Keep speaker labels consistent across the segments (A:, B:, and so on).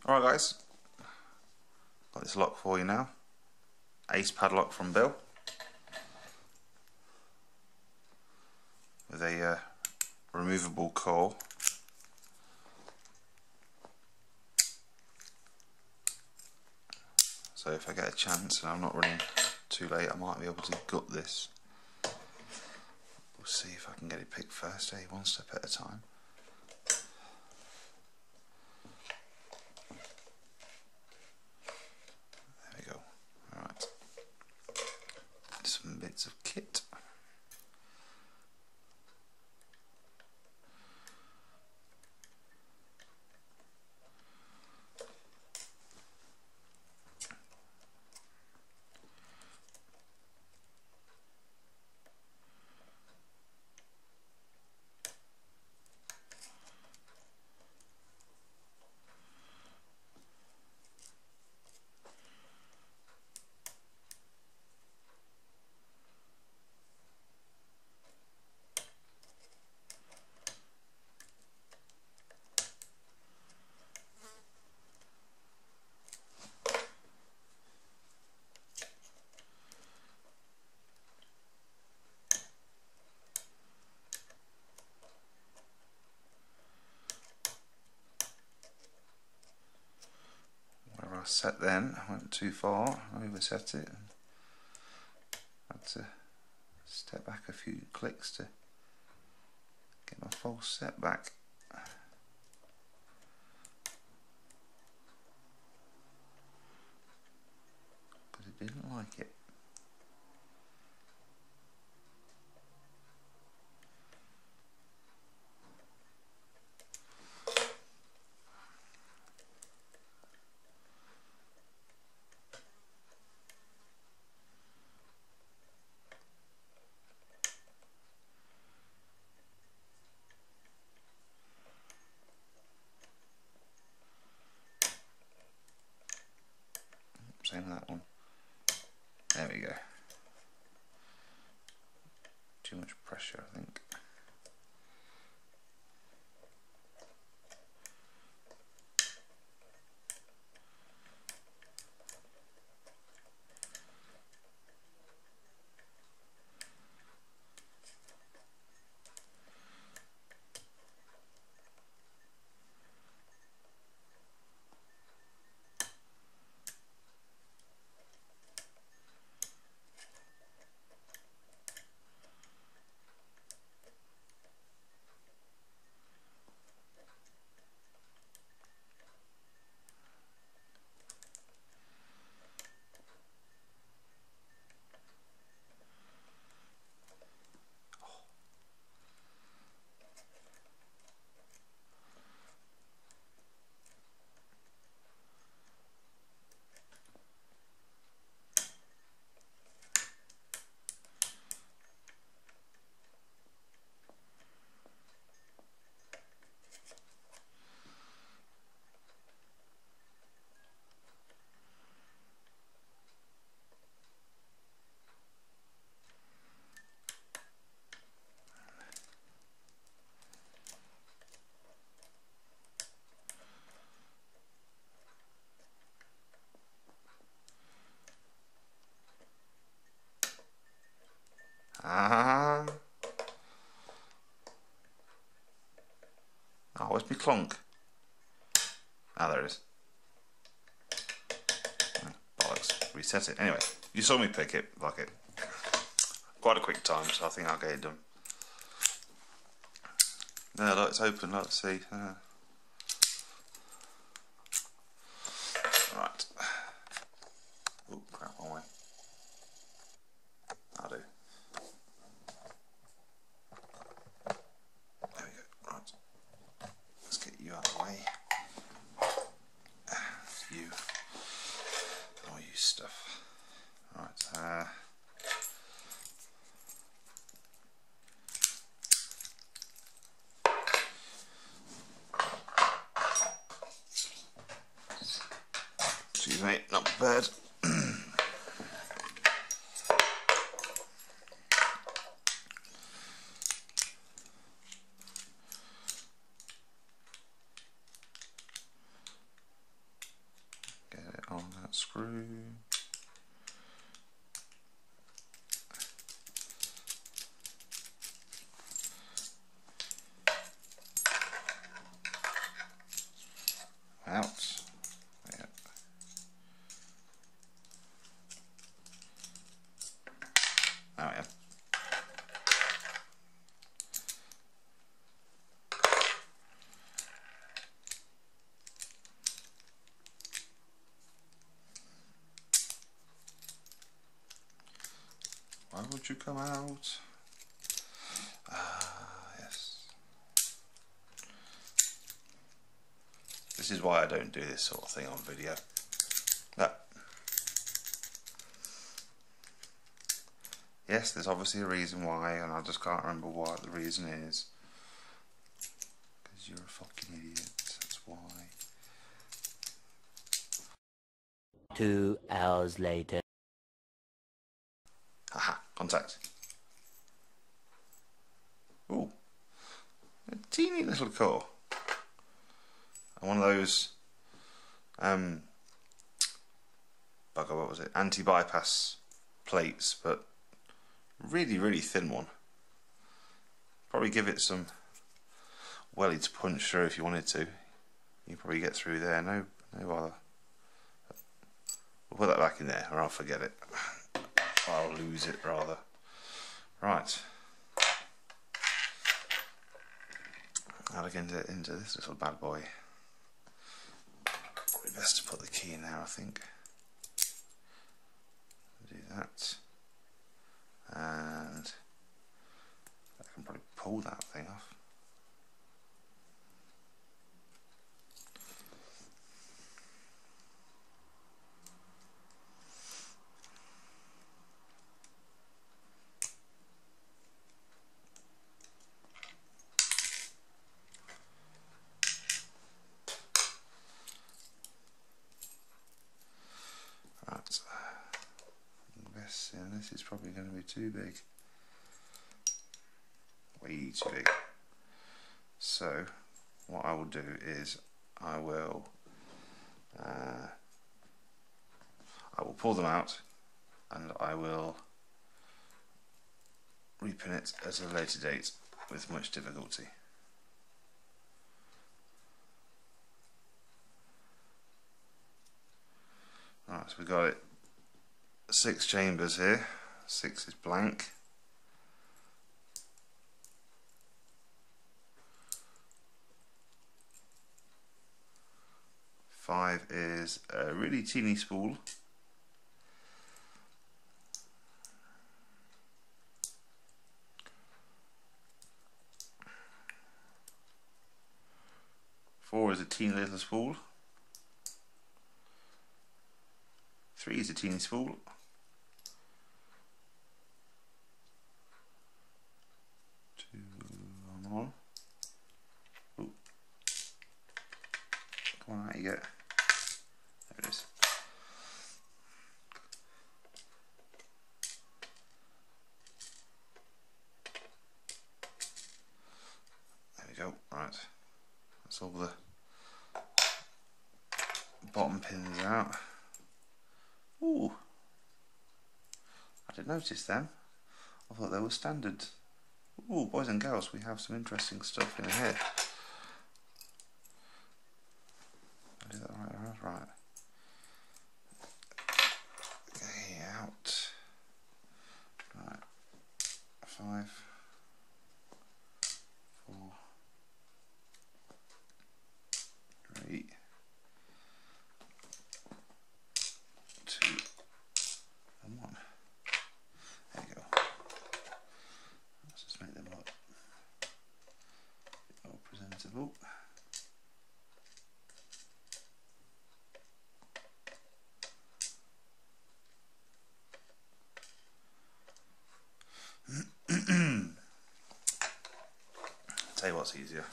A: Alright guys, got this lock for you now. Ace padlock from Bill with a removable core. So if I get a chance and I'm not running too late, I might be able to gut this. We'll see if I can get it picked first, one step at a time. There we go. Alright. Some bits of kit. I set then, I went too far, I overset it, and had to step back a few clicks to get my false set back. Because it didn't like it. Same with that one. There we go. Too much pressure, I think. Oh, where's my clunk? Ah, there it is. Oh, bollocks. Reset it. Anyway, you saw me pick it, lock it. Quite a quick time, so I think I'll get it done. Yeah, look, it's open, let's see. Right. Oh, crap, one way. I'll do. There we go, right. Let's get you out of the way. You. All you stuff. Right, excuse me, not prepared. Why would you come out? Ah, yes. This is why I don't do this sort of thing on video. No. Yes, there's obviously a reason why, and I just can't remember what the reason is. Because you're a fucking idiot, that's why.
B: 2 hours later.
A: Haha, contact. Ooh, a teeny little core. And one of those, bugger, what was it? Anti-bypass plates, but really, really thin one. Probably give it some welly to punch through if you wanted to. You can probably get through there, no bother. We'll put that back in there, or I'll forget it. I'll lose it rather. Right. How do I get into this little bad boy? Probably best to put the key in there, I think. Do that. And I can probably pull that thing off. Right. This is probably going to be too big. Way too big. So what I will do is I will pull them out and I will repin it at a later date with much difficulty. Right, so we've got it 6 chambers here. 6 is blank. 5 is a really teeny spool. 4 is a teeny little spool. 3 is a teeny spool. 2 more. Ooh. Come on, out you go. There it is. There we go. Right. That's all the bottom pins out. Ooh. I didn't notice them. I thought they were standard. Ooh, boys and girls, we have some interesting stuff in here. I did that right, right. Okay, out. Right. 5, 4, 3, 2, and 1. There you go. Let's just make them look more presentable. Tell you what's easier.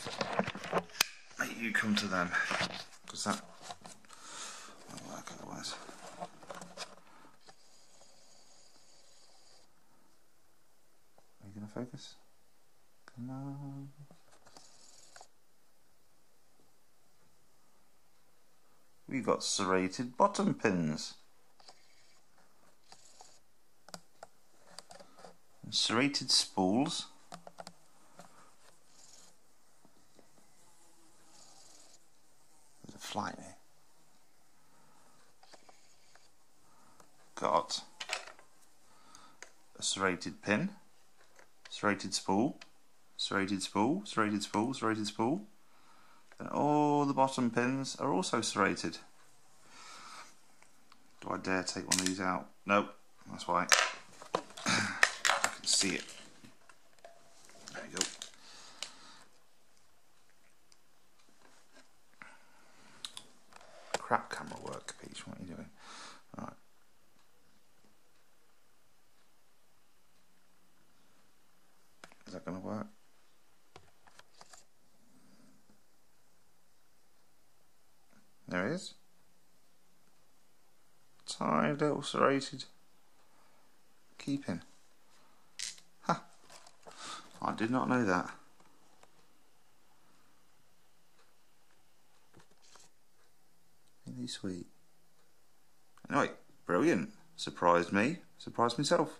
A: Make you come to them, because that won't work otherwise. Are you going to focus? Come on. We've got serrated bottom pins. And serrated spools. There's a fly there. Got a serrated pin, serrated spool, serrated spool, serrated spool, serrated spool. And all the bottom pins are also serrated. Do I dare take one of these out? Nope, that's why. see it. There you go. Crap camera work, Peach. What are you doing? Right. Is that going to work? There it is. Tiny little serrated keeping. Ha! I did not know that. Isn't he sweet? Anyway, brilliant. Surprised me, surprised myself.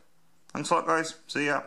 A: Thanks a lot, guys. See ya.